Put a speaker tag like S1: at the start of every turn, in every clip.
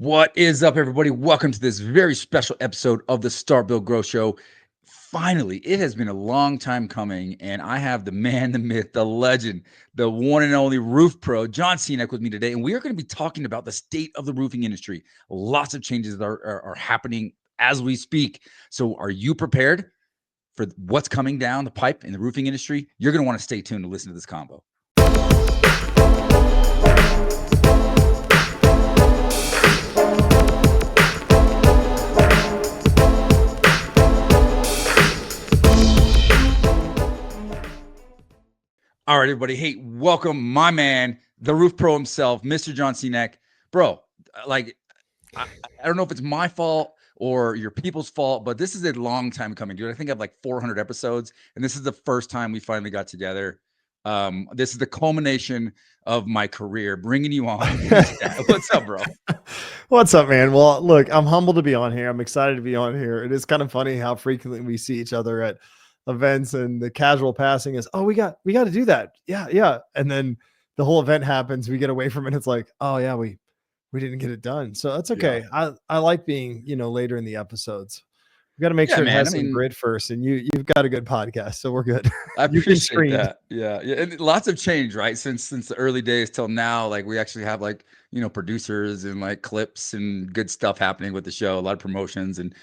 S1: What is up, everybody? Welcome to this very special episode of the Start Build Grow Show. Finally, it has been a long time coming, and I have the man, the myth, the legend, the one and only roof pro, John Senac, with me today. And we are going to be talking about the state of the roofing industry. Lots of changes that are happening as we speak. So, are you prepared for what's coming down the pipe in the roofing industry? You're going to want to stay tuned to listen to this combo. All right, everybody. Hey, welcome, my man, the roof pro himself, Mr. John Senac. Bro, I don't know if it's my fault or your people's fault, but this is a long time coming, dude. I think I have like 400 episodes, and this is the first time we finally got together. This is the culmination of my career, bringing you on. What's up, bro?
S2: What's up, man? Well, look, I'm humbled to be on here. I'm excited to be on here. It is kind of funny how frequently we see each other at events, and the casual passing is, oh, we got to do that. Yeah. And then the whole event happens. We get away from it. It's like, oh yeah, we didn't get it done. So that's okay. Yeah. I like being, later in the episodes. We got to make sure it has some grit first, and you've got a good podcast, so we're good.
S1: I appreciate that. Yeah. And lots of change, right? Since the early days till now, like we actually have like, producers and like clips and good stuff happening with the show, a lot of promotions and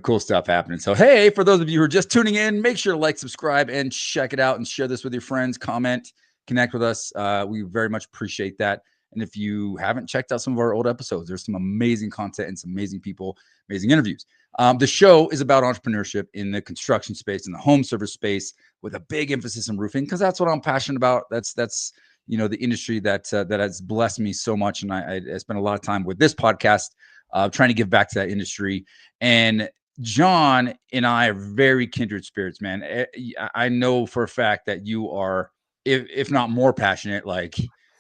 S1: cool stuff happening. So, hey, for those of you who are just tuning in, make sure to like, subscribe, and check it out and share this with your friends, comment, connect with us. We very much appreciate that. And if you haven't checked out some of our old episodes, there's some amazing content and some amazing people, amazing interviews. The show is about entrepreneurship in the construction space, in the home service space, with a big emphasis on roofing, because that's what I'm passionate about. That's the industry that has blessed me so much. And I spent a lot of time with this podcast trying to give back to that industry. And John and I are very kindred spirits, man. I know for a fact that you are, if not more passionate, like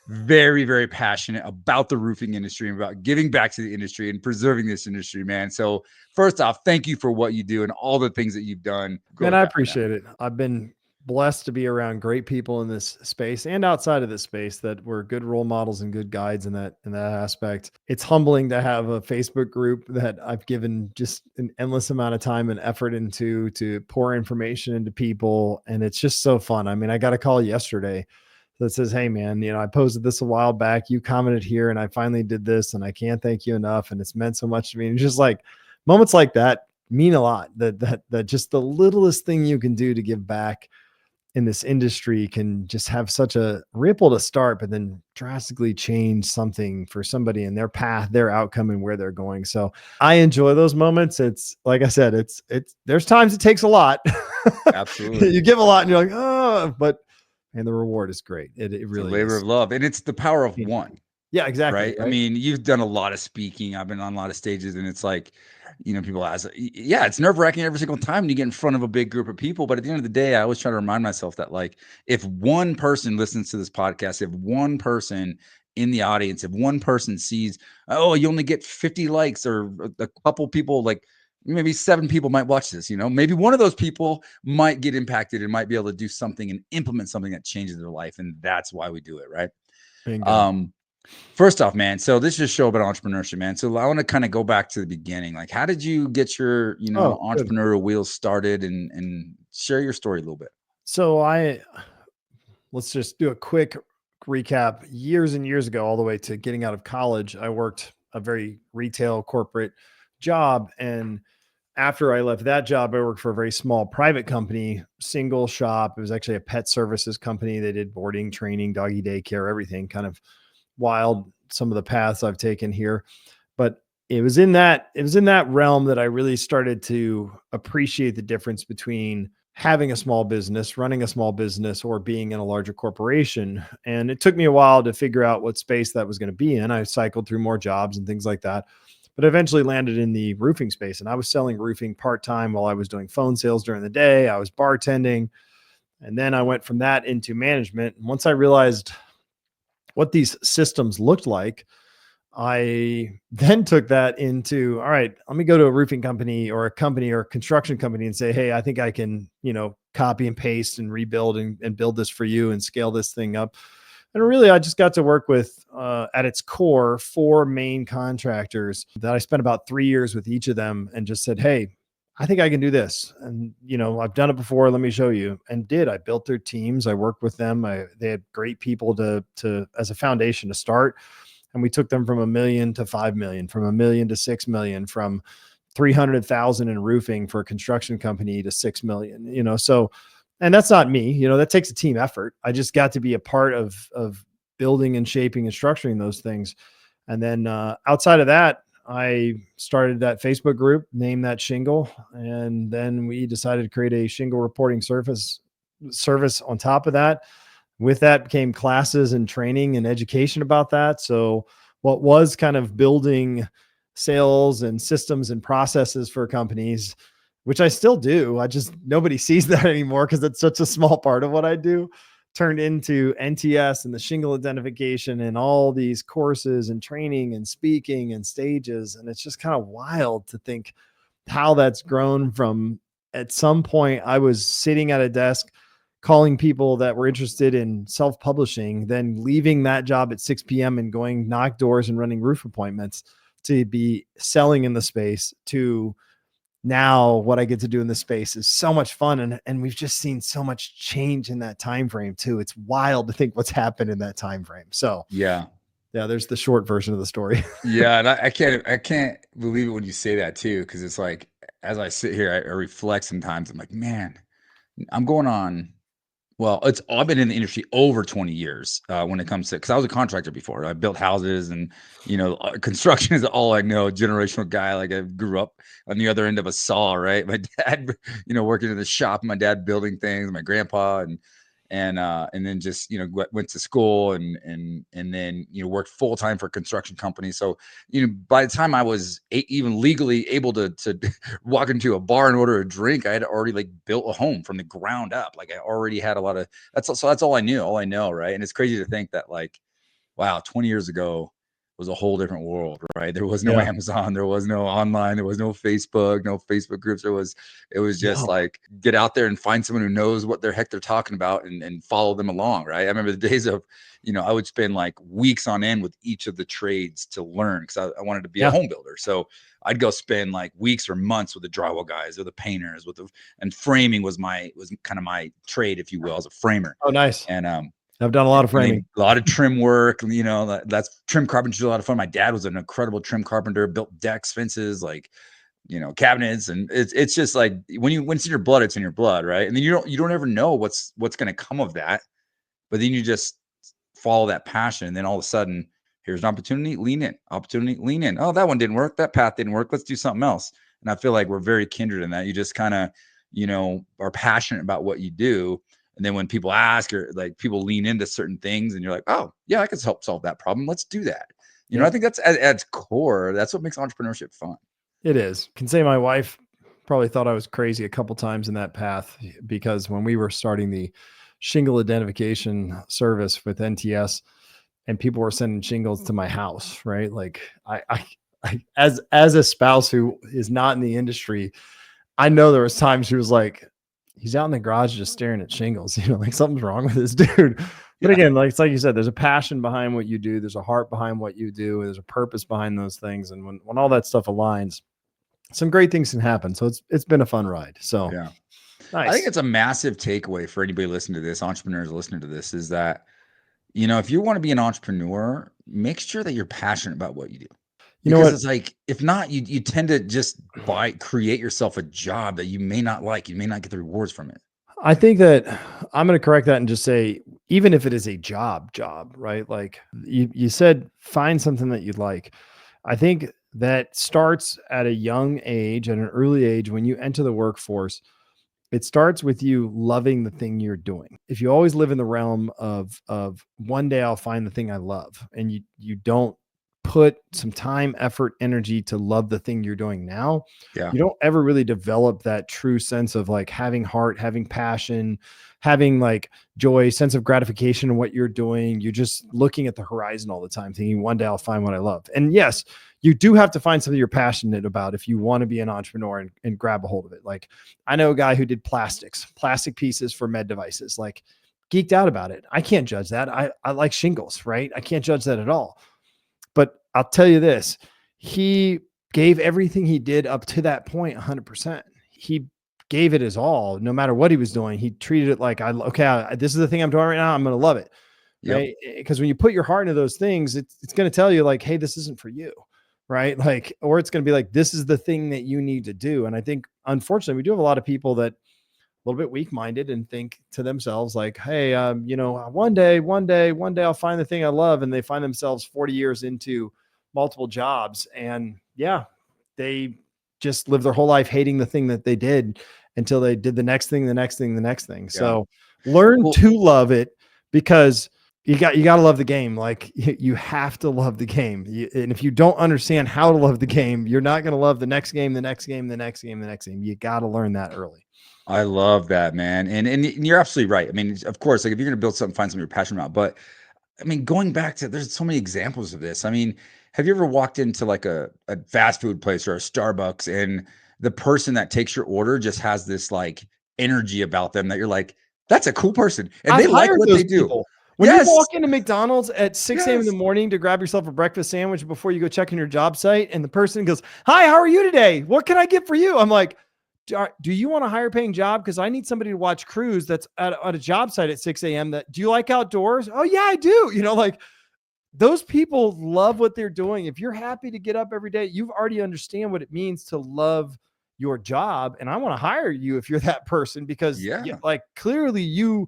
S1: very, very passionate about the roofing industry and about giving back to the industry and preserving this industry, man. So first off, thank you for what you do and all the things that you've done.
S2: Man, I appreciate it. I've been blessed to be around great people in this space and outside of this space that were good role models and good guides in that aspect. It's humbling to have a Facebook group that I've given just an endless amount of time and effort into to pour information into people. And it's just so fun. I mean, I got a call yesterday that says, hey man, I posted this a while back. You commented here and I finally did this and I can't thank you enough. And it's meant so much to me. And just like moments like that mean a lot, that just the littlest thing you can do to give back in this industry can just have such a ripple to start, but then drastically change something for somebody in their path, their outcome, and where they're going. So I enjoy those moments. It's like I said, it's there's times it takes a lot.
S1: Absolutely.
S2: You give a lot and you're like, oh, but and the reward is great. It really
S1: is a labor of love, and it's the power of one.
S2: Yeah, exactly.
S1: Right? I mean, you've done a lot of speaking. I've been on a lot of stages, and it's like, people ask, yeah, it's nerve-wracking every single time you get in front of a big group of people. But at the end of the day, I always try to remind myself that, like, if one person listens to this podcast, if one person in the audience, if one person sees, oh, you only get 50 likes, or a couple people, like maybe 7 people might watch this, maybe one of those people might get impacted and might be able to do something and implement something that changes their life. And that's why we do it. Right.
S2: Bingo.
S1: First off, man, so this is a show about entrepreneurship, man. So I want to kind of go back to the beginning. Like, how did you get your, entrepreneurial wheels started, and share your story a little bit?
S2: So let's just do a quick recap. Years and years ago, all the way to getting out of college, I worked a very retail corporate job. And after I left that job, I worked for a very small private company, single shop. It was actually a pet services company. They did boarding, training, doggy daycare, everything. Kind of wild, some of the paths I've taken here. But it was in that realm that I really started to appreciate the difference between having a small business, running a small business, or being in a larger corporation. And it took me a while to figure out what space that was going to be in. I cycled through more jobs and things like that, but eventually landed in the roofing space. And I was selling roofing part-time while I was doing phone sales during the day. I was bartending. And then I went from that into management. And once I realized what these systems looked like, I then took that into, all right, let me go to a roofing company or a company or a construction company and say, hey, I think I can, copy and paste and rebuild and build this for you and scale this thing up. And really, I just got to work with, at its core, 4 main contractors that I spent about 3 years with each of them and just said, hey, I think I can do this. And, I've done it before. Let me show you. And I built their teams. I worked with them. They had great people to as a foundation to start. And we took them from $1 million to $5 million, from $1 million to $6 million, from 300,000 in roofing for a construction company to 6 million, so, and that's not me, that takes a team effort. I just got to be a part of building and shaping and structuring those things. And then, outside of that, I started that Facebook group, named that Shingle. And then we decided to create a shingle reporting service on top of that. With that came classes and training and education about that. So what was kind of building sales and systems and processes for companies, which I still do, nobody sees that anymore because it's such a small part of what I do, turned into NTS and the shingle identification and all these courses and training and speaking and stages. And it's just kind of wild to think how that's grown from, at some point I was sitting at a desk calling people that were interested in self-publishing, then leaving that job at 6 p.m. and going knock doors and running roof appointments, to be selling in the space, to now what I get to do in this space is so much fun. And we've just seen so much change in that time frame too. It's wild to think what's happened in that time frame. So yeah, there's the short version of the story.
S1: Yeah, and I can't believe it when you say that too, because it's like, as I sit here, I reflect sometimes. I'm like, man, I'm going on. Well, I've been in the industry over 20 years when it comes to, because I was a contractor before. I built houses, and construction is all I know. Generational guy, like I grew up on the other end of a saw, right? My dad, working in the shop, my dad building things, my grandpa, and then just went to school and then worked full time for a construction company. So by the time I was even legally able to walk into a bar and order a drink, I had already like built a home from the ground up. Like I already had a lot of that's all I knew, all I know, right? And it's crazy to think that, like, wow, 20 years ago was a whole different world, right? There was no Amazon, there was no online, there was no Facebook groups. It was just like, get out there and find someone who knows what the heck they're talking about and follow them along, right? I remember the days of, I would spend like weeks on end with each of the trades to learn, because I wanted to be a home builder. So I'd go spend like weeks or months with the drywall guys or the painters and framing was kind of my trade, if you will, as a framer.
S2: Oh, nice.
S1: And
S2: I've done a lot of framing,
S1: a lot of trim work. That's trim carpentry. A lot of fun. My dad was an incredible trim carpenter, built decks, fences, like, cabinets. And it's just like, when it's in your blood, it's in your blood. Right. And then you don't ever know what's going to come of that, but then you just follow that passion. And then all of a sudden, here's an opportunity, lean in, Oh, that one didn't work. That path didn't work. Let's do something else. And I feel like we're very kindred in that. You just kind of, are passionate about what you do. And then when people ask, or like people lean into certain things, and you're like, oh yeah, I can help solve that problem. Let's do that. I think that's at its core. That's what makes entrepreneurship fun.
S2: It is. Can say my wife probably thought I was crazy a couple times in that path, because when we were starting the shingle identification service with NTS, and people were sending shingles to my house, right? Like I as a spouse who is not in the industry, I know there was times she was like, he's out in the garage just staring at shingles, like something's wrong with this dude. But again, like, it's like you said, there's a passion behind what you do. There's a heart behind what you do. There's a purpose behind those things. And when all that stuff aligns, some great things can happen. So it's been a fun ride. So
S1: yeah,
S2: nice.
S1: I think it's a massive takeaway for anybody listening to this, entrepreneurs listening to this, is that, if you want to be an entrepreneur, make sure that you're passionate about what you do. Because it's like, if not, you tend to just create yourself a job that you may not like. You may not get the rewards from it.
S2: I think that I'm going to correct that and just say, even if it is a job, right? Like you said, find something that you like. I think that starts at a young age, at an early age, when you enter the workforce. It starts with you loving the thing you're doing. If you always live in the realm of one day I'll find the thing I love, and you don't put some time, effort, energy to love the thing you're doing now, you don't ever really develop that true sense of like having heart, having passion, having like joy, sense of gratification in what you're doing. You're just looking at the horizon all the time, thinking one day I'll find what I love. And yes, you do have to find something you're passionate about if you want to be an entrepreneur and grab a hold of it. Like, I know a guy who did plastic pieces for med devices. Like, geeked out about it. I can't judge that. I like shingles, right? I can't judge that at all. But I'll tell you this, he gave everything he did up to that point 100%. He gave it his all, no matter what he was doing. He treated it like, this is the thing I'm doing right now. I'm going to love it.
S1: Yep.
S2: Right. Because when you put your heart into those things, it's going to tell you like, hey, this isn't for you. Right. Like, or it's going to be like, this is the thing that you need to do. And I think, unfortunately, we do have a lot of people that a little bit weak-minded and think to themselves like, hey, one day I'll find the thing I love. And they find themselves 40 years into multiple jobs. And yeah, they just live their whole life hating the thing that they did until they did the next thing, the next thing, the next thing. So learn to love it, because you got to love the game. Like you have to love the game. And if you don't understand how to love the game, you're not going to love the next game, the next game, the next game, the next game. You got to learn that early.
S1: I love that, man. And you're absolutely right. I mean, of course, like if you're going to build something, find something you're passionate about. But I mean, going back to, there's so many examples of this. I mean, have you ever walked into like a fast food place or a Starbucks, and the person that takes your order just has this like energy about them that you're like, that's a cool person, and they like what they do.
S2: People. When you walk into McDonald's at 6 a.m. in the morning to grab yourself a breakfast sandwich before you go check in your job site, and the person goes, hi, how are you today? What can I get for you? I'm like, do you want a higher paying job? Because I need somebody to watch crews that's at a job site at 6 a.m. Do you like outdoors? Oh yeah, I do. Like those people love what they're doing. If you're happy to get up every day, you've already understand what it means to love your job. And I want to hire you if you're that person, because like clearly you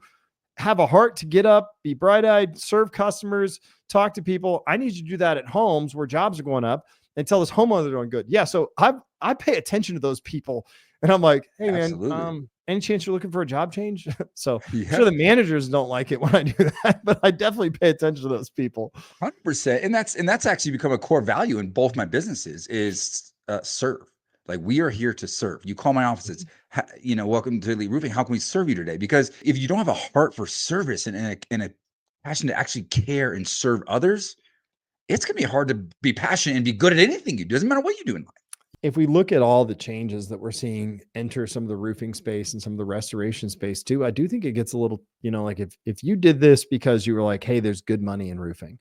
S2: have a heart to get up, be bright-eyed, serve customers, talk to people. I need you to do that at homes where jobs are going up, and tell this homeowner they're doing good. Yeah. So I pay attention to those people. And I'm like, hey, man, any chance you're looking for a job change? So I'm sure the managers don't like it when I do that, but I definitely pay attention to those people.
S1: 100%. And that's actually become a core value in both my businesses is serve. Like we are here to serve. You call my office, it's, welcome to Elite Roofing. How can we serve you today? Because if you don't have a heart for service and a passion to actually care and serve others, it's going to be hard to be passionate and be good at anything you do. Doesn't matter what you do in life.
S2: If we look at all the changes that we're seeing enter some of the roofing space and some of the restoration space too, I do think it gets a little, like if you did this because you were like, hey, there's good money in roofing,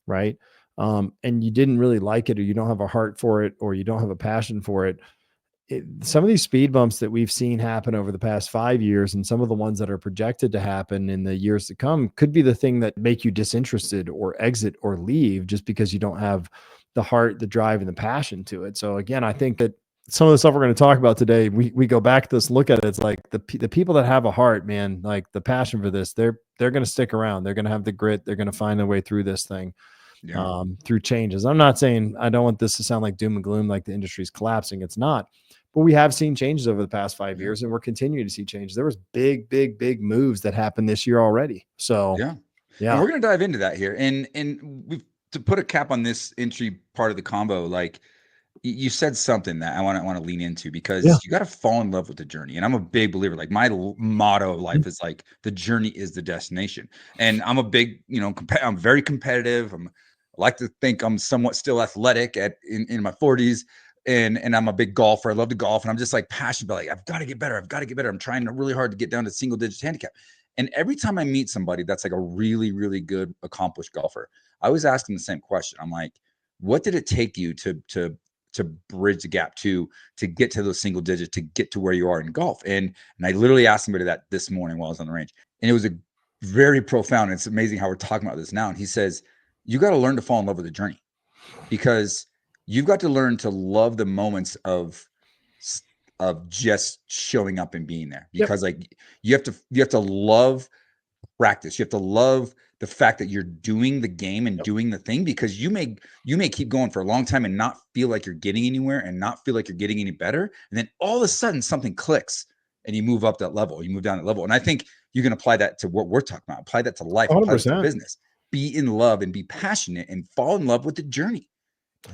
S2: right? And you didn't really like it, or you don't have a heart for it, or you don't have a passion for it. Some of these speed bumps that we've seen happen over the past 5 years, and some of the ones that are projected to happen in the years to come, could be the thing that make you disinterested or exit or leave, just because you don't have the heart, the drive, and the passion to it. So again, I think that some of the stuff we're going to talk about today, we go back to this, look at it. It's like the people that have a heart, man, like the passion for this, they're going to stick around. They're going to have the grit. They're going to find their way through this thing. Through changes. I'm not saying, I don't want this to sound like doom and gloom, like the industry's collapsing. It's not, but we have seen changes over the past 5 years, and we're continuing to see changes. There was big moves that happened this year already. So
S1: yeah. And we're going to dive into that here. And we've, to put a cap on this entry part of the combo, like you said something that I want to lean into, because you got to fall in love with the journey. And I'm a big believer, like my motto of life is like, the journey is the destination. And I'm a big, I'm very competitive. I like to think I'm somewhat still athletic in my 40s. And I'm a big golfer. I love to golf. And I'm just like passionate about, like, I've got to get better. I'm trying really hard to get down to single digits handicap. And every time I meet somebody that's like a really, really good, accomplished golfer, I always ask them the same question. I'm like, what did it take you to bridge the gap to get to those single digits, to get to where you are in golf? And I literally asked somebody that this morning while I was on the range, and it was a very profound. It's amazing how we're talking about this now. And he says, you got to learn to fall in love with the journey, because you've got to learn to love the moments of just showing up and being there, because like you have to love practice. You have to love the fact that you're doing the game and doing the thing, because you may keep going for a long time and not feel like you're getting anywhere and not feel like you're getting any better. And then all of a sudden something clicks and you move up that level, you move down that level. And I think you can apply that to what we're talking about, apply that to life,
S2: 100%.
S1: apply that to business, be in love and be passionate and fall in love with the journey.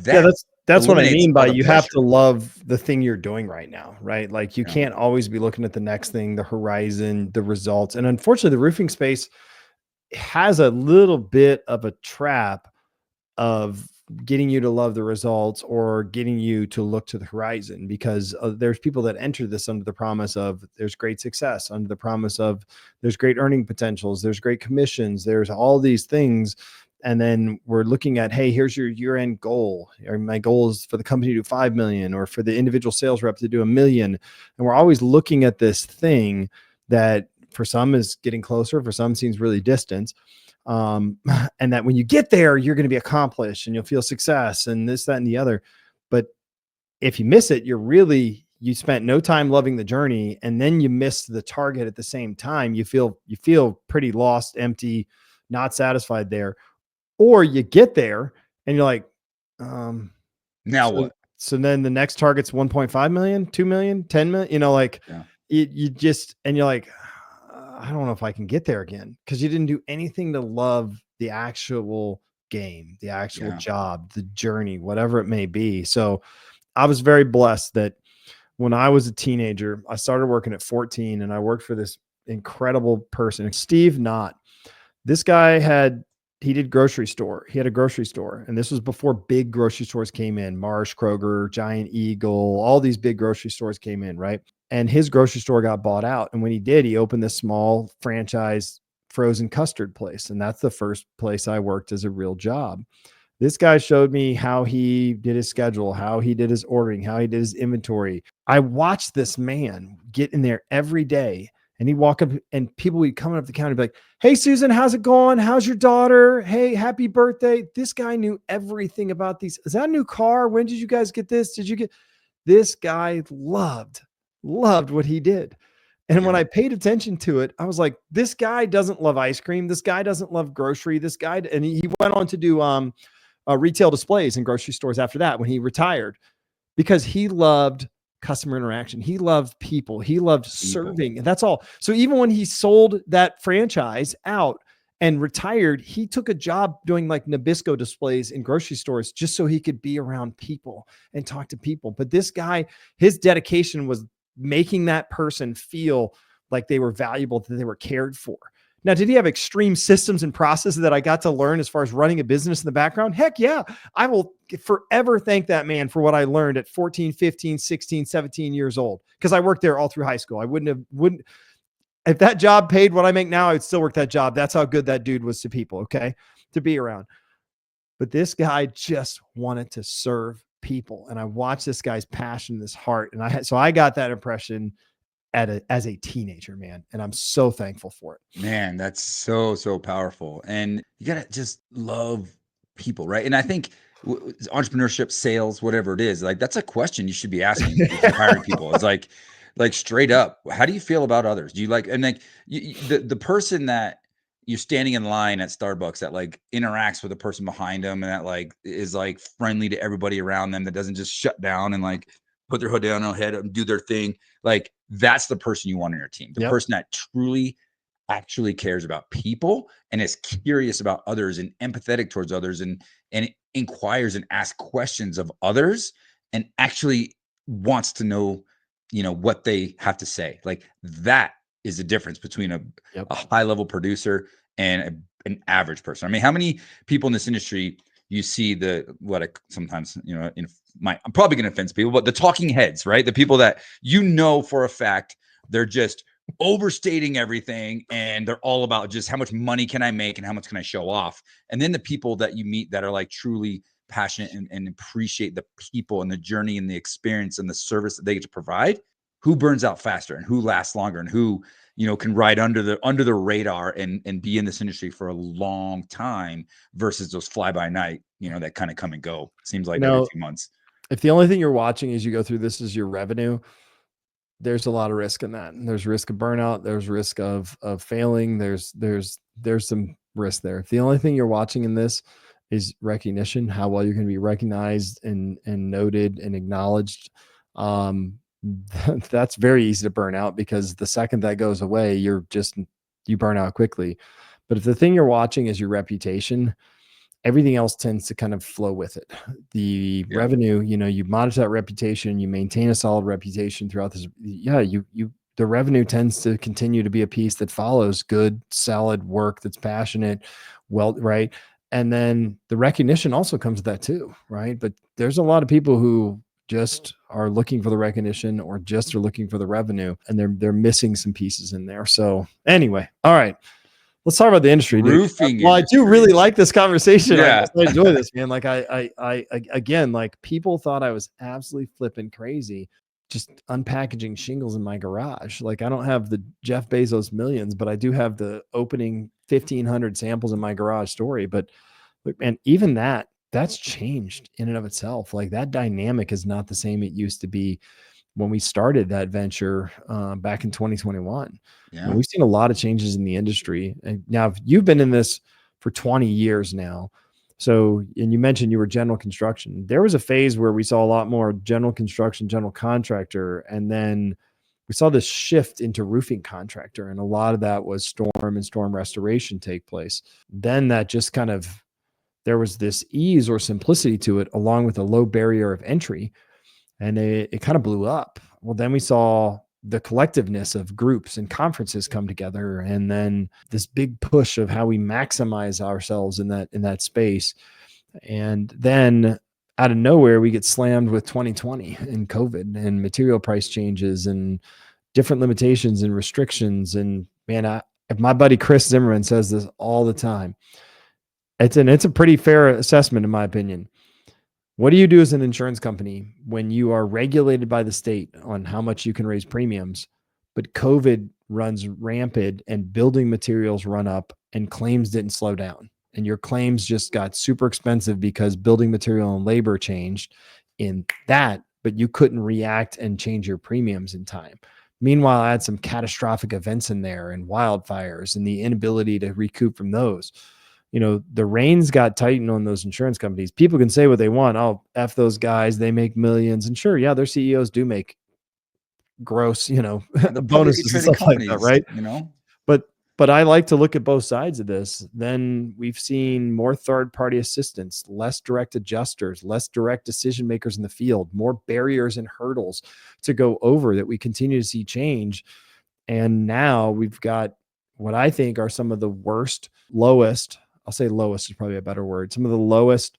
S2: That's what I mean by you have to love the thing you're doing right now, right? Like you can't always be looking at the next thing, the horizon, the results. And unfortunately, the roofing space has a little bit of a trap of getting you to love the results or getting you to look to the horizon, because there's people that enter this under the promise of there's great success, under the promise of there's great earning potentials, there's great commissions, there's all these things. And then we're looking at, hey, here's your year-end goal. Or my goal is for the company to do 5 million, or for the individual sales rep to do 1 million. And we're always looking at this thing that for some is getting closer, for some seems really distant. And that when you get there, you're going to be accomplished and you'll feel success and this, that, and the other. But if you miss it, you spent no time loving the journey, and then you missed the target at the same time. You feel pretty lost, empty, not satisfied there. Or you get there and you're like,
S1: now what?
S2: So then the next target's 1.5 million, 2 million, 10 million, you just, and you're like, I don't know if I can get there again, because you didn't do anything to love the actual game, the actual job, the journey, whatever it may be. So I was very blessed that when I was a teenager, I started working at 14, and I worked for this incredible person, Steve Knott. This guy he did grocery store. He had a grocery store, and this was before big grocery stores came in. Marsh, Kroger, Giant Eagle, all these big grocery stores came in, right? And his grocery store got bought out. And when he did, he opened this small franchise frozen custard place. And that's the first place I worked as a real job. This guy showed me how he did his schedule, how he did his ordering, how he did his inventory. I watched this man get in there every day, and he'd walk up and people would come up the counter and be like, hey, Susan, how's it going? How's your daughter? Hey, happy birthday. This guy knew everything about these. Is that a new car? When did you guys get this? This guy loved what he did. And when I paid attention to it, I was like, this guy doesn't love ice cream. This guy doesn't love grocery. And he went on to do retail displays in grocery stores after that when he retired, because he loved customer interaction. He loved people. He loved serving. And that's all. So even when he sold that franchise out and retired, he took a job doing like Nabisco displays in grocery stores just so he could be around people and talk to people. But this guy, his dedication was making that person feel like they were valuable, that they were cared for. Now, did he have extreme systems and processes that I got to learn as far as running a business in the background? Heck yeah. I will forever thank that man for what I learned at 14, 15, 16, 17 years old, because I worked there all through high school. I wouldn't, if that job paid what I make now, I would still work that job. That's how good that dude was to people, okay, to be around. But this guy just wanted to serve people. And I watched this guy's passion, this heart. And so I got that impression as a teenager, man. And I'm so thankful for it.
S1: Man, that's so, so powerful. And you got to just love people, right? And I think entrepreneurship, sales, whatever it is, like that's a question you should be asking if you're hiring people. It's like straight up, how do you feel about others? Do you like, and like the person that you're standing in line at Starbucks that like interacts with the person behind them and that like is like friendly to everybody around them, that doesn't just shut down and like put their hood down on their head and do their thing. Like that's the person you want on your team. The person that truly actually cares about people and is curious about others and empathetic towards others and inquires and asks questions of others and actually wants to know, what they have to say. Like that is the difference between a high level producer and an average person. I mean, how many people in this industry you see sometimes, I'm probably going to offend people, but the talking heads, right? The people that, for a fact, they're just overstating everything. And they're all about just how much money can I make and how much can I show off? And then the people that you meet that are like truly passionate and appreciate the people and the journey and the experience and the service that they get to provide, who burns out faster and who lasts longer and who, can ride under the radar and be in this industry for a long time versus those fly by night, that kind of come and go. Seems like every few months.
S2: If the only thing you're watching as you go through this is your revenue, there's a lot of risk in that. And there's risk of burnout. There's risk of failing. There's some risk there. If the only thing you're watching in this is recognition, how well you're going to be recognized and noted and acknowledged, that's very easy to burn out, because the second that goes away, you burn out quickly. But if the thing you're watching is your reputation, everything else tends to kind of flow with it. The revenue, you monitor that reputation, you maintain a solid reputation throughout this. The revenue tends to continue to be a piece that follows good, solid work that's passionate, right? And then the recognition also comes with that too, right? But there's a lot of people who just are looking for the recognition or just are looking for the revenue, and they're missing some pieces in there. So anyway, all right, let's talk about the industry, dude.
S1: Roofing
S2: Well,
S1: industry.
S2: I do really like this conversation.
S1: Yeah.
S2: I enjoy this, man. Like I again, like people thought I was absolutely flipping crazy, just unpackaging shingles in my garage. Like I don't have the Jeff Bezos millions, but I do have the opening 1,500 samples in my garage story. But and even that's changed in and of itself. Like that dynamic is not the same it used to be when we started that venture back in 2021.
S1: Yeah.
S2: And we've seen a lot of changes in the industry. And now you've been in this for 20 years now. So, and you mentioned you were general construction. There was a phase where we saw a lot more general construction, general contractor, and then we saw this shift into roofing contractor. And a lot of that was storm and storm restoration take place. Then that just kind of, there was this ease or simplicity to it, along with a low barrier of entry. And it kind of blew up. Well, then we saw the collectiveness of groups and conferences come together, and then this big push of how we maximize ourselves in that space. And then out of nowhere, we get slammed with 2020 and COVID and material price changes and different limitations and restrictions. And man, my buddy Chris Zimmerman says this all the time. It's a pretty fair assessment, in my opinion. What do you do as an insurance company when you are regulated by the state on how much you can raise premiums, but COVID runs rampant and building materials run up and claims didn't slow down? And your claims just got super expensive because building material and labor changed in that, but you couldn't react and change your premiums in time. Meanwhile, I had some catastrophic events in there and wildfires and the inability to recoup from those. You know, the reins got tightened on those insurance companies. People can say what they want. Oh, F those guys, they make millions. And sure, yeah, their CEOs do make gross,
S1: The
S2: bonuses and stuff like that, right? But I like to look at both sides of this. Then we've seen more third-party assistance, less direct adjusters, less direct decision makers in the field, more barriers and hurdles to go over that we continue to see change. And now we've got what I think are some of the lowest, I'll say lowest is probably a better word, some of the lowest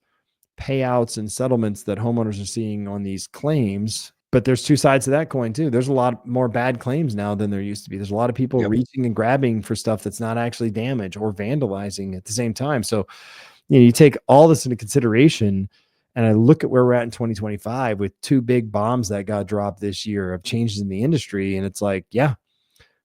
S2: payouts and settlements that homeowners are seeing on these claims. But there's two sides to that coin too. There's a lot more bad claims now than there used to be. There's a lot of people reaching and grabbing for stuff that's not actually damage or vandalizing at the same time. So, you take all this into consideration, and I look at where we're at in 2025 with two big bombs that got dropped this year of changes in the industry. And it's like, yeah,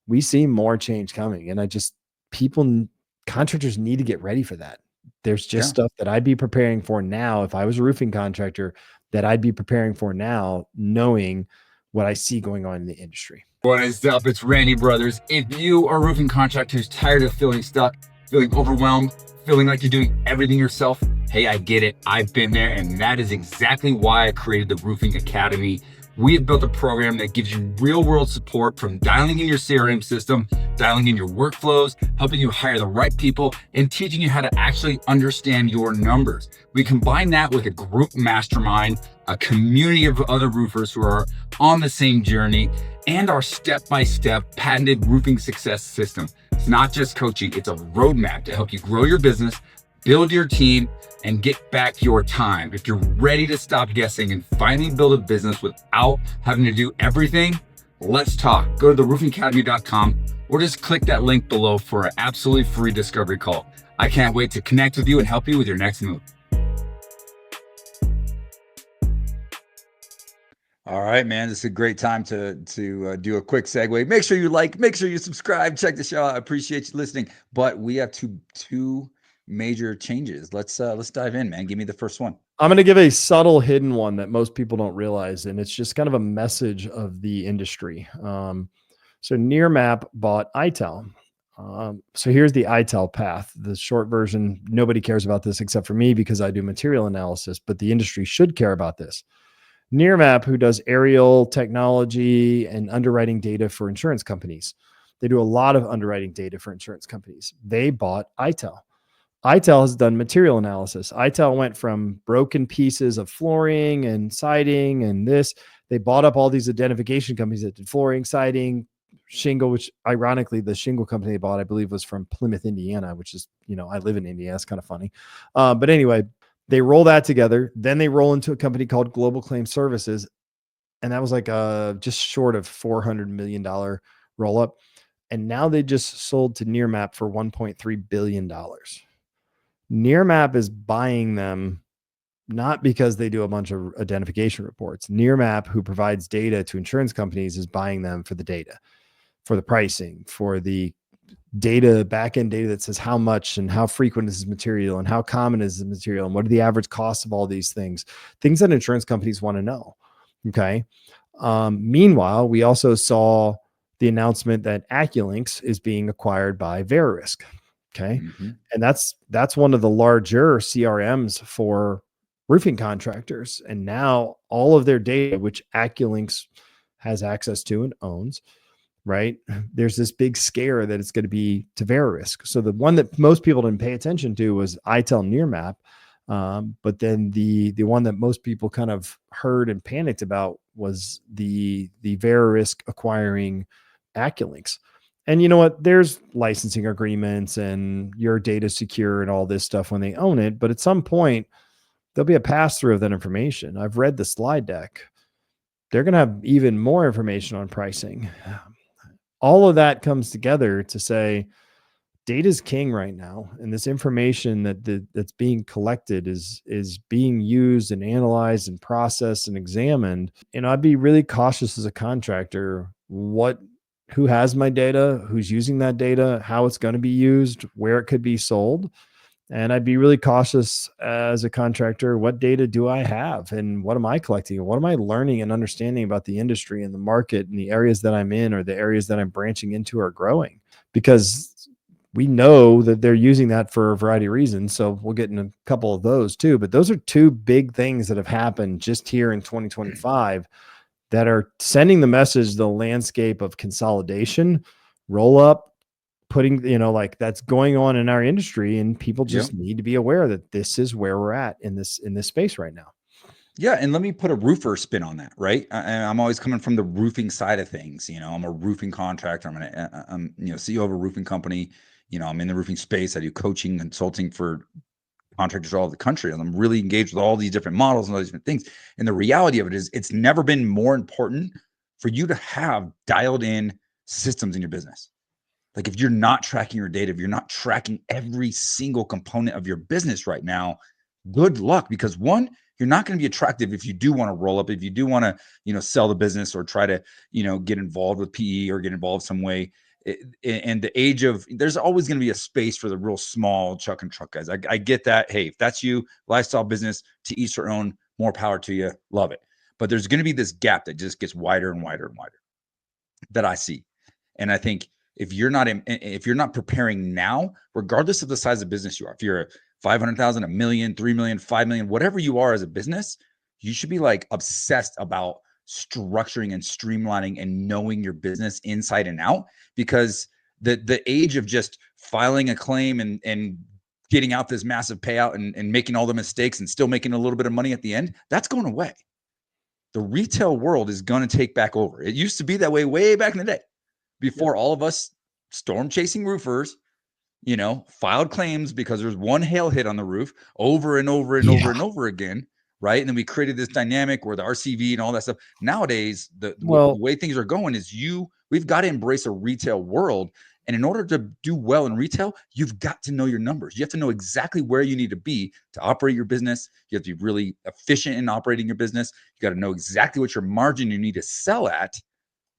S2: we see more change coming. And contractors need to get ready for that. There's just stuff that I'd be preparing for now if I was a roofing contractor, that I'd be preparing for now, knowing what I see going on in the industry.
S3: What is up? It's Randy Brothers. If you are a roofing contractor who's tired of feeling stuck, feeling overwhelmed, feeling like you're doing everything yourself, hey, I get it. I've been there, and that is exactly why I created the Roofing Academy. We have built a program that gives you real-world support, from dialing in your CRM system, dialing in your workflows, helping you hire the right people, and teaching you how to actually understand your numbers. We combine that with a group mastermind, a community of other roofers who are on the same journey, and our step-by-step patented roofing success system. It's not just coaching, it's a roadmap to help you grow your business, build your team, and get back your time. If you're ready to stop guessing and finally build a business without having to do everything, let's talk. Go to theroofingacademy.com or just click that link below for an absolutely free discovery call. I can't wait to connect with you and help you with your next move.
S1: All right, man. This is a great time to do a quick segue. Make sure you make sure you subscribe, check the show out. I appreciate you listening. But we have two major changes. Let's dive in, man. Give me the first one.
S2: I'm going to give a subtle hidden one that most people don't realize, and it's just kind of a message of the industry. So Nearmap bought Itel. So here's the Itel path. The short version, nobody cares about this except for me because I do material analysis, but the industry should care about this. Nearmap, who does aerial technology and underwriting data for insurance companies. They do a lot of underwriting data for insurance companies. They bought Itel. Itel has done material analysis. Itel went from broken pieces of flooring and siding and this. They bought up all these identification companies that did flooring, siding, shingle, which ironically, the shingle company they bought, I believe, was from Plymouth, Indiana, which is, I live in Indiana. It's kind of funny. But anyway, they roll that together. Then they roll into a company called Global Claim Services. And that was like just short of $400 million roll up. And now they just sold to Nearmap for $1.3 billion. Nearmap is buying them not because they do a bunch of identification reports. Nearmap, who provides data to insurance companies, is buying them for the data, for the pricing, for the data, back-end data that says how much and how frequent is this material and how common is the material and what are the average costs of all these things that insurance companies want to know. Okay. Meanwhile, we also saw the announcement that Acculynx is being acquired by Verarisk. Okay.
S1: Mm-hmm.
S2: And that's one of the larger CRMs for roofing contractors. And now all of their data, which Acculynx has access to and owns, right? There's this big scare that it's going to be to Verarisk. So the one that most people didn't pay attention to was Itel Nearmap. But then the one that most people kind of heard and panicked about was the Verarisk acquiring Acculynx. And you know what? There's licensing agreements and your data secure and all this stuff when they own it. But at some point, there'll be a pass through of that information. I've read the slide deck. They're going to have even more information on pricing. All of that comes together to say data is king right now. And this information that's being collected is being used and analyzed and processed and examined. And I'd be really cautious as a contractor, who has my data, who's using that data, how it's going to be used, where it could be sold. And I'd be really cautious as a contractor. What data do I have and what am I collecting? What am I learning and understanding about the industry and the market and the areas that I'm in or the areas that I'm branching into or growing? Because we know that they're using that for a variety of reasons. So we'll get in a couple of those too. But those are two big things that have happened just here in 2025 that are sending the message, the landscape of consolidation, roll up, putting, like that's going on in our industry, and people just need to be aware that this is where we're at in this space right now.
S1: Yeah. And let me put a roofer spin on that, right? I'm always coming from the roofing side of things. I'm a roofing contractor. I'm CEO of a roofing company. I'm in the roofing space. I do coaching, consulting for contractors all over the country. And I'm really engaged with all these different models and all these different things. And the reality of it is it's never been more important for you to have dialed in systems in your business. Like if you're not tracking your data, if you're not tracking every single component of your business right now, good luck. Because one, you're not going to be attractive if you do want to roll up, if you do want to, sell the business or try to, get involved with PE or get involved some way. And the age of, there's always going to be a space for the real small chuck and truck guys. I get that. Hey, if that's you, lifestyle business, to each their own, more power to you. Love it. But there's going to be this gap that just gets wider and wider and wider that I see. And I think if you're not preparing now, regardless of the size of business you are, if you're 500,000, 1 million, 3 million, 5 million, whatever you are as a business, you should be like obsessed about structuring and streamlining and knowing your business inside and out, because the age of just filing a claim and getting out this massive payout and making all the mistakes and still making a little bit of money at the end, that's going away. The retail world is going to take back over. It used to be that way back in the day, before all of us storm chasing roofers, filed claims because there's one hail hit on the roof over and over and over and over again. Right. And then we created this dynamic where the RCV and all that stuff. Nowadays, the way things are going is we've got to embrace a retail world. And in order to do well in retail, you've got to know your numbers. You have to know exactly where you need to be to operate your business. You have to be really efficient in operating your business. You got to know exactly what your margin you need to sell at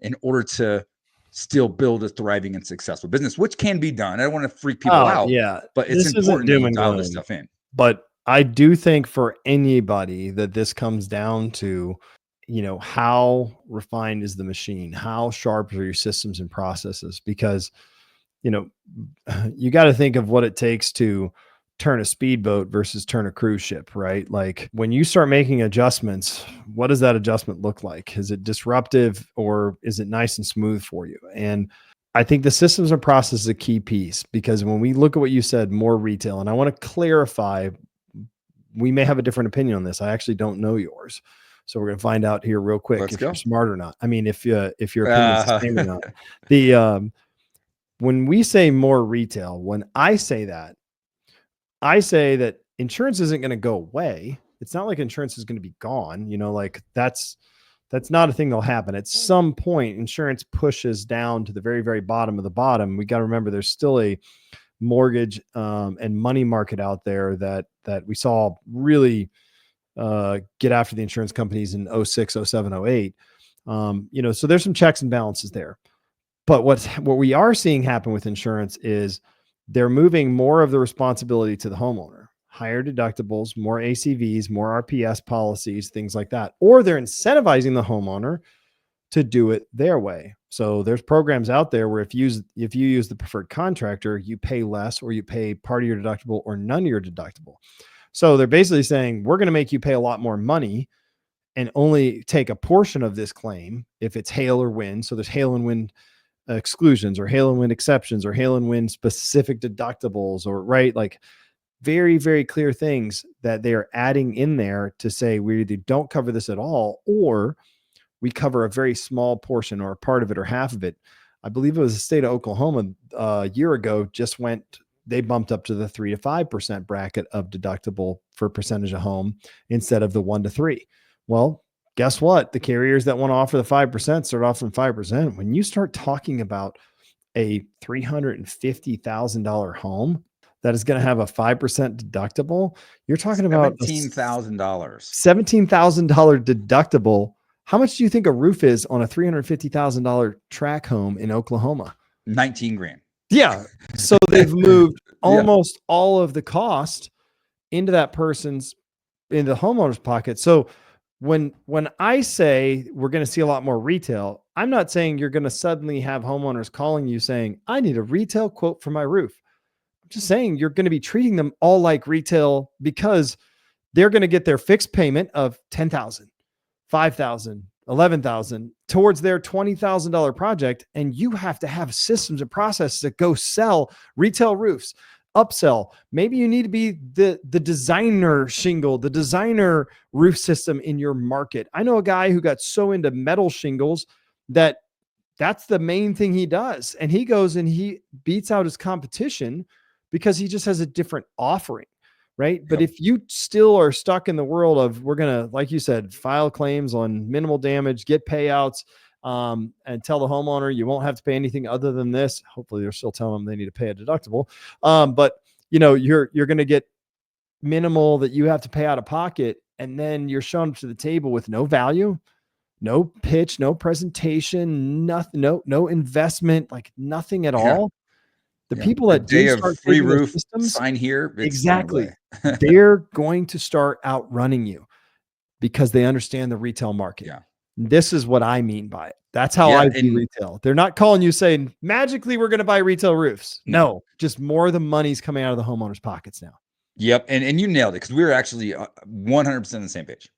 S1: in order to still build a thriving and successful business, which can be done. I don't want to freak people out.
S2: Yeah,
S1: but it's important that you dial this stuff in.
S2: But I do think for anybody that this comes down to, how refined is the machine? How sharp are your systems and processes? Because, you got to think of what it takes to turn a speedboat versus turn a cruise ship, right? Like when you start making adjustments, what does that adjustment look like? Is it disruptive or is it nice and smooth for you? And I think the systems and process is a key piece, because when we look at what you said, more retail, and I want to clarify, we may have a different opinion on this. I actually don't know yours. So we're going to find out here real quick
S1: Let's
S2: if you're
S1: go.
S2: smart or not. I mean, if your opinion's the same or not. The when we say more retail, when I say that insurance isn't going to go away. It's not like insurance is going to be gone. Like that's not a thing that'll happen. At some point, insurance pushes down to the very, very bottom of the bottom. We got to remember there's still a mortgage and money market out there that we saw really get after the insurance companies in 06, 07, 08. So there's some checks and balances there. But what we are seeing happen with insurance is they're moving more of the responsibility to the homeowner. Higher deductibles, more ACVs, more RPS policies, things like that. Or they're incentivizing the homeowner to do it their way. So there's programs out there where if you use the preferred contractor, you pay less, or you pay part of your deductible or none of your deductible. So they're basically saying, we're going to make you pay a lot more money and only take a portion of this claim if it's hail or wind. So there's hail and wind exclusions, or hail and wind exceptions, or hail and wind specific deductibles, or like very, very clear things that they are adding in there to say we either don't cover this at all, or we cover a very small portion or a part of it or half of it. I believe it was the state of Oklahoma a year ago they bumped up to the 3 to 5% bracket of deductible for percentage of home instead of the 1 to 3. Well, guess what? The carriers that want to offer the 5% start off from 5%. When you start talking about a $350,000 home that is going to have a 5% deductible, you're talking about
S1: $17,000.
S2: $17,000 deductible. How much do you think a roof is on a $350,000 track home in Oklahoma?
S1: 19 grand.
S2: Yeah. So they've moved almost all of the cost into the homeowner's pocket. So when I say we're going to see a lot more retail, I'm not saying you're going to suddenly have homeowners calling you saying, I need a retail quote for my roof. I'm just saying you're going to be treating them all like retail, because they're going to get their fixed payment of $10,000, $5,000, $11,000 towards their $20,000 project. And you have to have systems and processes that go sell retail roofs, upsell. Maybe you need to be the designer shingle, the designer roof system in your market. I know a guy who got so into metal shingles that's the main thing he does. And he goes and he beats out his competition because he just has a different offering. Right. But if you still are stuck in the world of, we're going to, like you said, file claims on minimal damage, get payouts, and tell the homeowner you won't have to pay anything other than this. Hopefully they're still telling them they need to pay a deductible. But you're going to get minimal that you have to pay out of pocket. And then you're shown up to the table with no value, no pitch, no presentation, nothing, no investment, like nothing at all. The people that do start
S1: free
S2: taking those
S1: roof
S2: systems,
S1: sign here,
S2: exactly, they're going to start outrunning you because they understand the retail market.
S1: Yeah.
S2: This is what I mean by it. That's how I view retail. They're not calling you saying magically we're going to buy retail roofs. No, just more of the money's coming out of the homeowner's pockets now.
S1: Yep. And you nailed it, because we were actually 100% on the same page.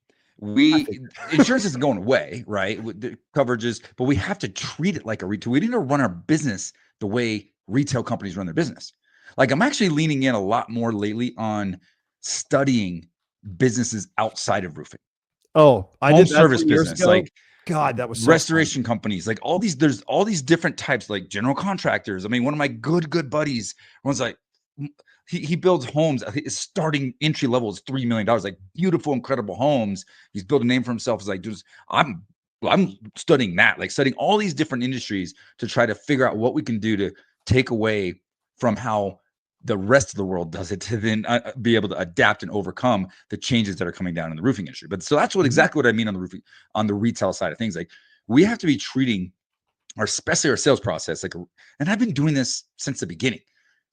S1: Insurance isn't going away, right? With the coverages, but we have to treat it like a retail. We need to run our business the way retail companies run their business. Like, I'm actually leaning in a lot more lately on studying businesses outside of roofing.
S2: Oh, I
S1: home
S2: did that
S1: service
S2: 3 years
S1: business,
S2: ago.
S1: like
S2: God, that was so
S1: restoration companies, like there's all these different types, like general contractors. I mean, one of my good buddies was like, he builds homes. I think his starting entry level is $3 million, like beautiful, incredible homes. He's built a name for himself. It's like, dude, I'm studying that, like studying all these different industries to try to figure out what we can do to take away from how the rest of the world does it, to then be able to adapt and overcome the changes that are coming down in the roofing industry. But so that's exactly what I mean on the retail side of things. Like, we have to be treating especially our sales process, like, and I've been doing this since the beginning.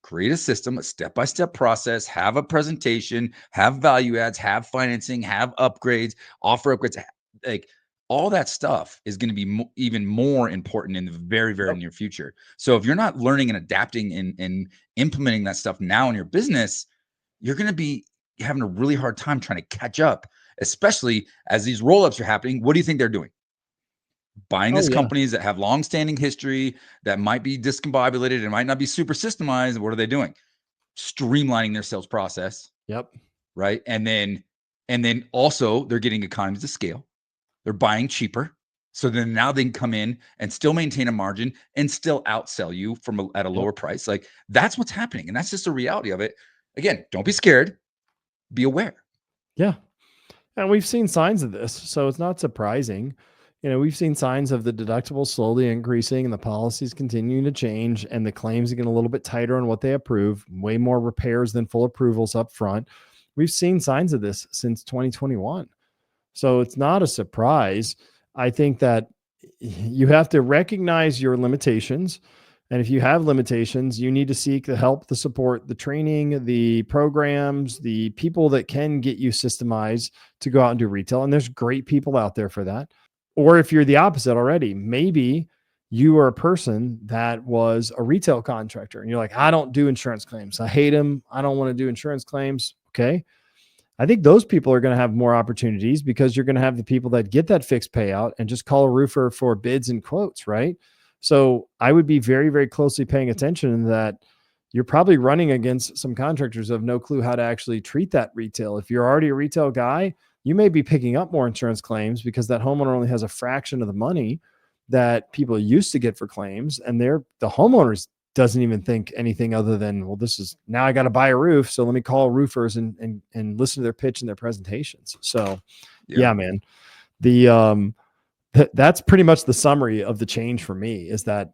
S1: Create a system, a step-by-step process, have a presentation, have value adds, have financing, have upgrades, offer upgrades. Like, all that stuff is going to be even more important in the very, very near future. So if you're not learning and adapting and implementing that stuff now in your business, you're going to be having a really hard time trying to catch up, especially as these roll-ups are happening. What do you think they're doing? Buying these companies that have long-standing history, that might be discombobulated and might not be super systemized. What are they doing? Streamlining their sales process.
S2: Yep.
S1: Right. And then also they're getting economies of scale. They're buying cheaper. So then now they can come in and still maintain a margin and still outsell you at a lower price. Like that's what's happening. And that's just the reality of it. Again, don't be scared. Be aware.
S2: Yeah. And we've seen signs of this. So it's not surprising. We've seen signs of the deductibles slowly increasing and the policies continuing to change and the claims are getting a little bit tighter on what they approve, way more repairs than full approvals up front. We've seen signs of this since 2021. So it's not a surprise. I think that you have to recognize your limitations. And if you have limitations, you need to seek the help, the support, the training, the programs, the people that can get you systemized to go out and do retail. And there's great people out there for that. Or if you're the opposite already, maybe you are a person that was a retail contractor and you're like, I don't do insurance claims. I hate them. I don't want to do insurance claims. Okay. I think those people are going to have more opportunities because you're going to have the people that get that fixed payout and just call a roofer for bids and quotes, right? So I would be very, very closely paying attention that you're probably running against some contractors who have no clue how to actually treat that retail. If you're already a retail guy, you may be picking up more insurance claims because that homeowner only has a fraction of the money that people used to get for claims. And the homeowners doesn't even think anything other than, well, this is now I got to buy a roof. So let me call roofers and listen to their pitch and their presentations. So yeah man, that's pretty much the summary of the change for me is that,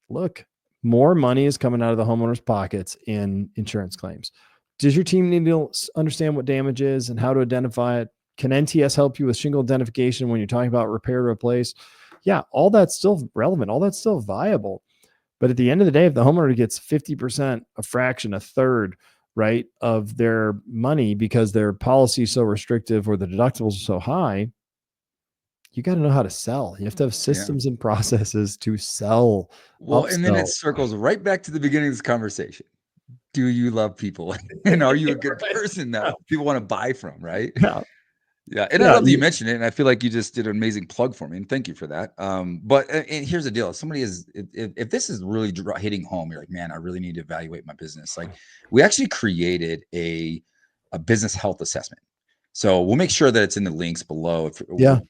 S2: look, more money is coming out of the homeowner's pockets in insurance claims. Does your team need to understand what damage is and how to identify it? Can NTS help you with shingle identification when you're talking about repair to replace? Yeah, all that's still relevant. All that's still viable. But at the end of the day, if the homeowner gets 50%, a fraction, a third, right, of their money because their policy is so restrictive or the deductibles are so high, you got to know how to sell. You have to have systems and processes to sell.
S1: Well, and then it circles right back to the beginning of this conversation. Do you love people? And are you a good person that people want to buy from, right? Yeah. And I love that you mentioned it. And I feel like you just did an amazing plug for me. And thank you for that. But and here's the deal. If this is really hitting home, you're like, man, I really need to evaluate my business. Like we actually created a business health assessment. So we'll make sure that it's in the links below.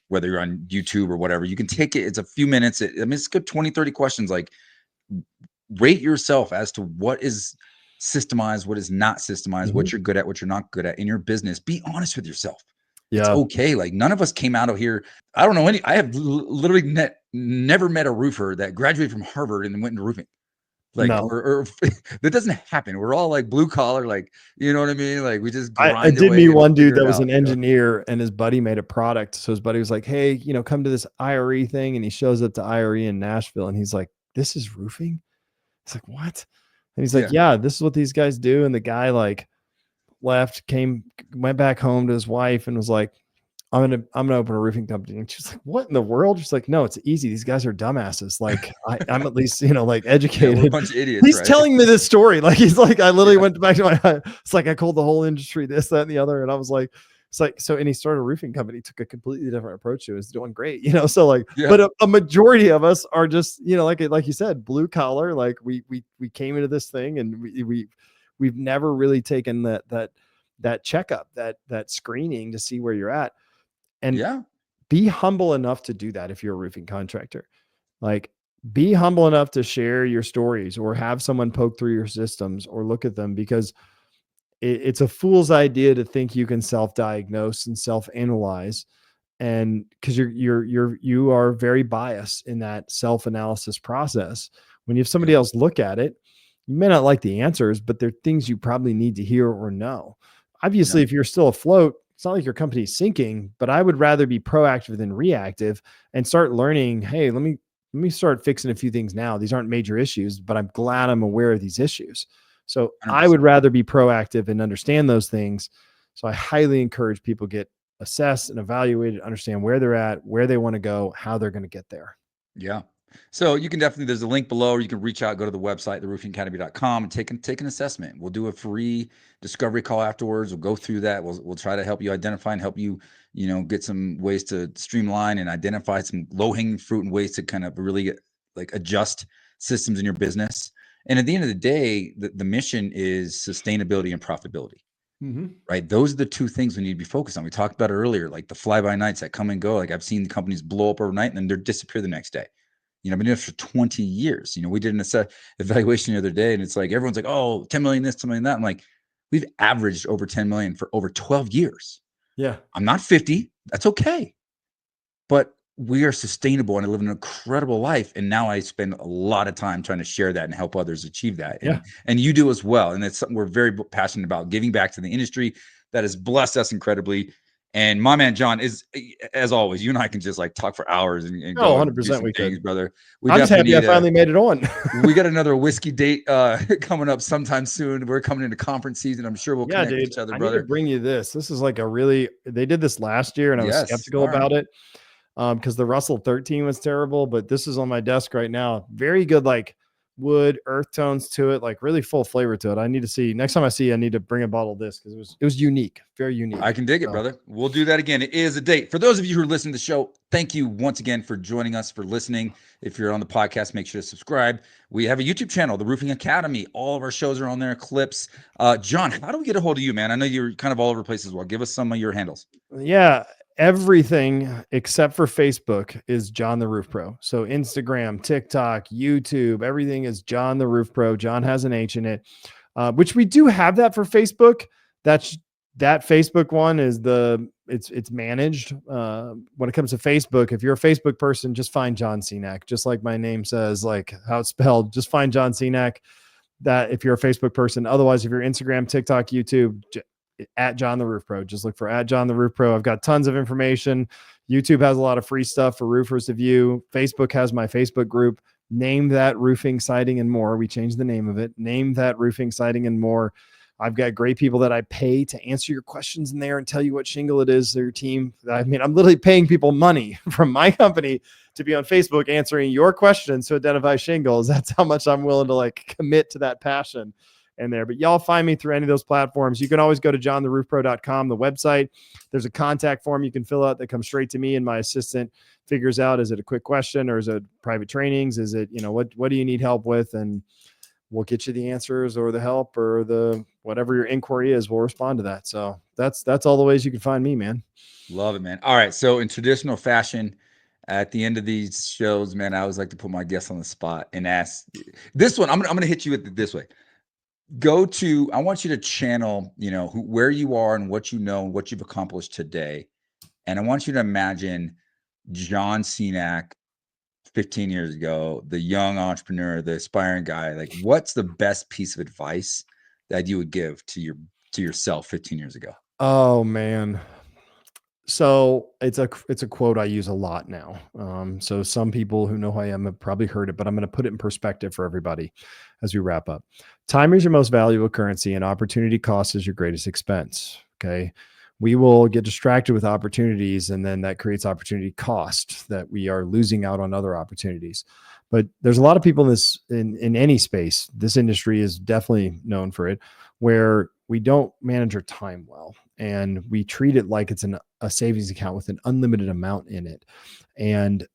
S1: Whether you're on YouTube or whatever, you can take it. It's a few minutes. It's good 20, 30 questions. Like rate yourself as to what is systemized, what is not systemized, what you're good at, what you're not good at in your business. Be honest with yourself. It's okay. Like none of us came out of here. I don't know I have literally never met a roofer that graduated from Harvard and went into roofing. Like, or that doesn't happen. We're all like blue collar, like, you know what I mean? Like we just grind
S2: I did meet one dude that was an engineer and his buddy made a product. So his buddy was like, hey, come to this IRE thing. And he shows up to IRE in Nashville and he's like, this is roofing? It's like, what? And he's like, yeah, this is what these guys do. And the guy like left, went back home to his wife and was like, I'm gonna open a roofing company. And she's like, what in the world? She's like, no, it's easy. These guys are dumbasses. Like I'm at least, like educated.
S1: We're a bunch of idiots.
S2: He's telling me this story. Like, he's like, I literally went back to it's like, I called the whole industry, this, that, and the other. And I was like, it's like, so, and he started a roofing company, took a completely different approach to it. It's doing great, so like, but a majority of us are just, like you said, blue collar. Like we came into this thing and we've never really taken that checkup, that screening to see where you're at. And be humble enough to do that if you're a roofing contractor. Like, be humble enough to share your stories or have someone poke through your systems or look at them, because it's a fool's idea to think you can self-diagnose and self-analyze. And because you are very biased in that self-analysis process. When you have somebody else look at it, you may not like the answers, but they're things you probably need to hear or know. Obviously, if you're still afloat, it's not like your company's sinking, but I would rather be proactive than reactive and start learning, hey, let me start fixing a few things now. These aren't major issues, but I'm glad I'm aware of these issues. So 100%. I would rather be proactive and understand those things. So I highly encourage people get assessed and evaluated, understand where they're at, where they want to go, how they're going to get there.
S1: Yeah. So you can definitely, there's a link below, or you can reach out, go to the website, theroofingacademy.com, and take an assessment. We'll do a free discovery call afterwards. We'll go through that. We'll try to help you identify and help you, get some ways to streamline and identify some low-hanging fruit and ways to kind of really adjust systems in your business. And at the end of the day, the mission is sustainability and profitability. right? Those are the two things we need to be focused on. We talked about it earlier, like the fly-by-nights that come and go. Like I've seen the companies blow up overnight and then they're disappear the next day. You know, I've been doing it for 20 years. You know, we did an evaluation the other day and it's like, everyone's like, oh, 10 million this, 10 million that. I'm like, we've averaged over 10 million for over 12 years.
S2: Yeah.
S1: I'm not 50. That's okay. But we are sustainable and I live an incredible life. And now I spend a lot of time trying to share that and help others achieve that. And you do as well. And it's something we're very passionate about, giving back to the industry that has blessed us incredibly. And my man, John, is, as always, you and I can just like talk for hours and go
S2: 100%
S1: do some
S2: we
S1: things,
S2: could.
S1: brother.
S2: I'm just happy I finally made it on.
S1: We got another whiskey date coming up sometime soon. We're coming into conference season. I'm sure we'll connect with each other, brother.
S2: I need to bring you this. This is like they did this last year and I was skeptical about it because the Russell 13 was terrible, but this is on my desk right now. Very good, like wood, earth tones to it, like really full flavor to it. I need to see, next time I see you, I need to bring a bottle of this because it was unique, very unique.
S1: I can dig it, brother. We'll do that again. It is a date. For those of you who are listening to the show, thank you once again for joining us, for listening. If you're on the podcast, make sure to subscribe. We have a YouTube channel, The Roofing Academy. All of our shows are on there, clips. John, how do we get a hold of you, man? I know you're kind of all over the place as well. Give us some of your handles.
S2: Yeah. Everything except for Facebook is John the Roof Pro. So Instagram, TikTok, YouTube, everything is John the Roof Pro. John has an H in it, which we do have that for Facebook. That Facebook one is it's managed. When it comes to Facebook, if you're a Facebook person, just find John Senac, just like my name says, like how it's spelled, just find John Senac. That if you're a Facebook person, otherwise, if you're Instagram, TikTok, YouTube, at John the Roof Pro, just look for at John the Roof Pro. I've got tons of information. YouTube has a lot of free stuff for roofers to view. Facebook has my Facebook group. Name That Roofing, Siding, and More. We changed the name of it. Name That Roofing, Siding, and More. I've got great people that I pay to answer your questions in there and tell you what shingle it is, their team. I mean, I'm literally paying people money from my company to be on Facebook answering your questions to identify shingles. That's how much I'm willing to like commit to that passion in there. But y'all find me through any of those platforms. You can always go to johntheroofpro.com, the website. There's a contact form you can fill out that comes straight to me, and my assistant figures out, is it a quick question or is it private trainings? Is it, what do you need help with? And we'll get you the answers or the help or the whatever your inquiry is. We'll respond to that. So that's all the ways you can find me, man.
S1: Love it, man. All right. So in traditional fashion, at the end of these shows, man, I always like to put my guests on the spot and ask this one. I'm going to hit you with it this way. I want you to channel, where you are and what you know and what you've accomplished today. And I want you to imagine John Senac 15 years ago, the young entrepreneur, the aspiring guy. Like, what's the best piece of advice that you would give to yourself 15 years ago?
S2: Oh, man. So it's a quote I use a lot now. So some people who know who I am have probably heard it, but I'm going to put it in perspective for everybody as we wrap up. Time is your most valuable currency and opportunity cost is your greatest expense. Okay. We will get distracted with opportunities and then that creates opportunity cost that we are losing out on other opportunities. But there's a lot of people in any space. This industry is definitely known for it, where we don't manage our time well. And we treat it like it's a savings account with an unlimited amount in it. And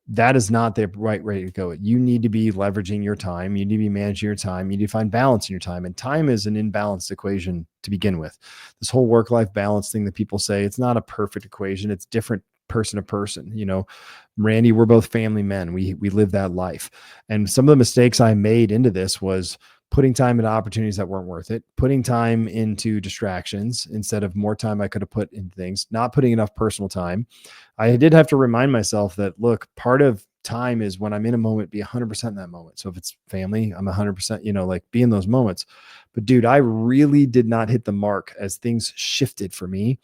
S2: that is not the right way to go. You need to be leveraging your time. You need to be managing your time. You need to find balance in your time. And time is an imbalanced equation to begin with. This whole work-life balance thing that people say, it's not a perfect equation. It's different person to person. Randy, we're both family men. We live that life. And some of the mistakes I made into this was putting time into opportunities that weren't worth it, putting time into distractions instead of more time I could have put in things, not putting enough personal time. I did have to remind myself that, look, part of time is when I'm in a moment, be 100% in that moment. So if it's family, I'm 100%, be in those moments. But dude, I really did not hit the mark as things shifted for me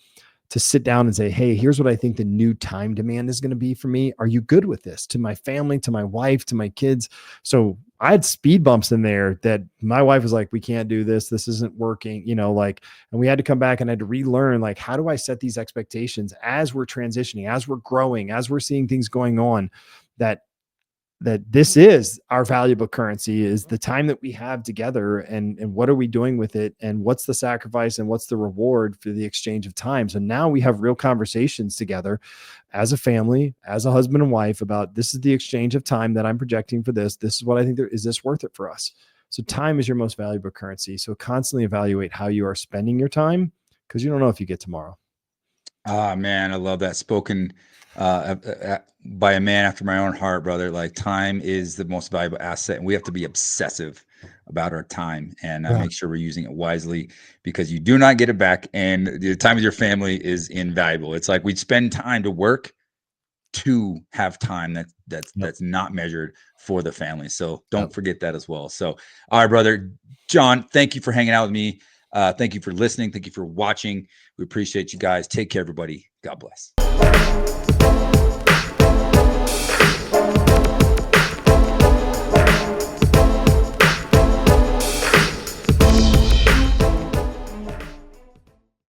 S2: to sit down and say, hey, here's what I think the new time demand is going to be for me. Are you good with this? To my family, to my wife, to my kids. So I had speed bumps in there that my wife was like, we can't do this. This isn't working, and we had to come back and I had to relearn, like, how do I set these expectations as we're transitioning, as we're growing, as we're seeing things going on, that this is our valuable currency, is the time that we have together, and what are we doing with it, and what's the sacrifice and what's the reward for the exchange of time. So now we have real conversations together as a family, as a husband and wife, about this is the exchange of time that I'm projecting for this. This is what I think is this worth it for us? So time is your most valuable currency. So constantly evaluate how you are spending your time, because you don't know if you get tomorrow.
S1: Ah, man, I love that. Spoken by a man after my own heart, brother. Like, time is the most valuable asset, and we have to be obsessive about our time and
S2: Yeah.
S1: make sure we're using it wisely, because you do not get it back. And the time with your family is invaluable. It's like we spend time to work to have time that's not measured for the family. So don't forget that as well. So, all right, brother John, thank you for hanging out with me. Thank you for listening. Thank you for watching. We appreciate you guys. Take care, everybody. God bless.